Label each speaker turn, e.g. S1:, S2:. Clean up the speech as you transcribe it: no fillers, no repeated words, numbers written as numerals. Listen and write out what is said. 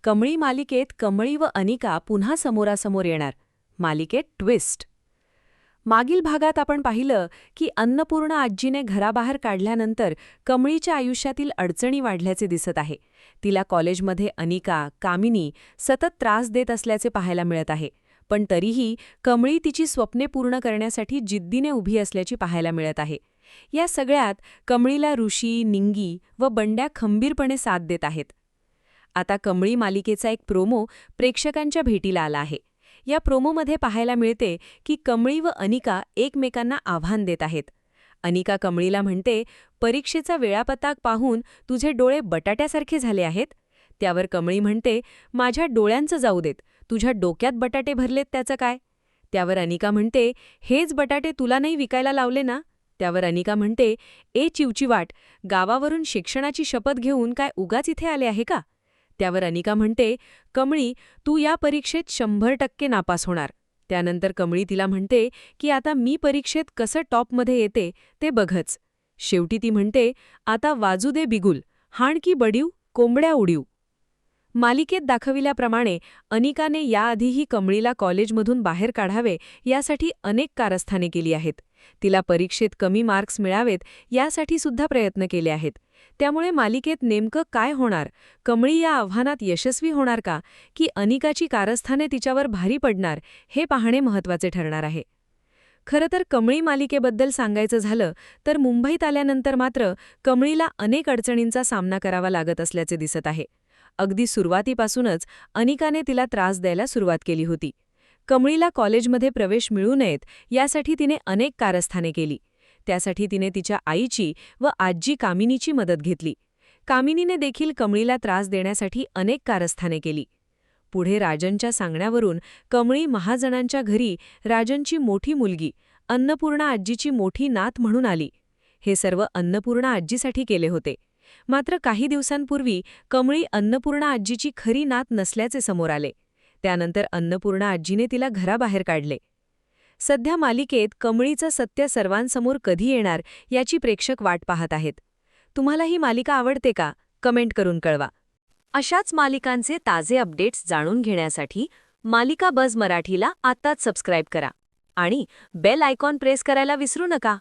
S1: कमळी मालिकेत कमळी व अनिका पुन्हा समोरासमोर येणार. मालिकेत ट्विस्ट. मागील भागात आपण पाहिलं की अन्नपूर्णा आजीने घराबाहेर काढल्यानंतर कमळीच्या आयुष्यातील अडचणी वाढल्याचे दिसत आहे. तिला कॉलेजमध्ये अनिका, कामिनी सतत त्रास देत असल्याचे पाहायला मिळत आहे. पण तरीही कमळी तिची स्वप्ने पूर्ण करण्यासाठी जिद्दीने उभी असल्याची पाहायला मिळत आहे. या सगळ्यात कमळीला ऋषी, निंगी व बंड्या खंबीरपणे साथ देत आहेत. आता कमळी मालिकेचा एक प्रोमो प्रेक्षकांच्या भेटीला आला आहे. या प्रोमोमध्ये पाहायला मिळते की कमळी व अनिका एकमेकांना आव्हान देत आहेत. अनिका कमळीला म्हणते, परीक्षेचा वेळापत्रक पाहून तुझे डोळे बटाट्यासारखे झाले आहेत. त्यावर कमळी म्हणते, माझ्या डोळ्यांचं जाऊ देत, तुझ्या डोक्यात बटाटे भरलेत त्याचं काय? त्यावर अनिका म्हणते, हेच बटाटे तुला नाही विकायला लावले ना? त्यावर अनिका म्हणते, ए चिवचिवाट, गावावरून शिक्षणाची शपथ घेऊन काय उगाच इथे आले आहे का? त्यावर अनिका म्हणते, कमळी, तू या परीक्षेत 100% नापास होणार. त्यानंतर कमळी तिला म्हणते की आता मी परीक्षेत कसं टॉपमध्ये येते ते बघच. शेवटी ती म्हणते, आता वाजू दे बिगुल, हाण की बडीव, कोंबड्या उडीव. मालिकेत दाखविल्याप्रमाणे अनिकाने याआधीही कमळीला कॉलेजमधून बाहेर काढावे यासाठी अनेक कारस्थाने केली आहेत. तिला परीक्षेत कमी मार्क्स मिळावेत यासाठी सुद्धा प्रयत्न केले आहेत. त्यामुळे मालिकेत नेमकं काय होणार? कमळी या आव्हानात यशस्वी होणार का, की अनिकाची कारस्थाने तिच्यावर भारी पडणार, हे पाहणे महत्त्वाचे ठरणार आहे. खरं तर कमळी मालिकेबद्दल सांगायचं झालं तर मुंबईत आल्यानंतर मात्र कमळीला अनेक अडचणींचा सामना करावा लागत असल्याचे दिसत आहे. अगदी सुरुवातीपासूनच अनिकाने तिला त्रास द्यायला सुरुवात केली होती. कमळीला कॉलेजमध्ये प्रवेश मिळू नयेत यासाठी तिने अनेक कारस्थाने केली. त्यासाठी तिने तिच्या आईची व आजी कामिनीची मदत घेतली. कामिनीने देखील कमळीला त्रास देण्यासाठी अनेक कारस्थाने केली. पुढे राजनच्या सांगण्यावरून कमळी महाजनांच्या घरी राजनची मोठी मुलगी अन्नपूर्णा आजीची मोठी नात म्हणून आली. हे सर्व अन्नपूर्णा आजीसाठी केले होते. मात्र काही दिवसांपूर्वी कमळी अन्नपूर्णा आजीची खरी नात नसल्याचे समोर आले. त्यानंतर अन्नपूर्णा आजीने तिला घराबाहेर काढले. सध्या मालिकेत कमळीचं सत्य सर्वांसमोर कधी येणार याची प्रेक्षक वाट पाहत आहेत. तुम्हाला ही मालिका आवडते का? कमेंट करून कळवा. अशाच मालिकांचे ताजे अपडेट्स जाणून घेण्यासाठी मालिका बझ मराठीला आत्ताच सबस्क्राईब करा आणि बेल आयकॉन प्रेस करायला विसरू नका.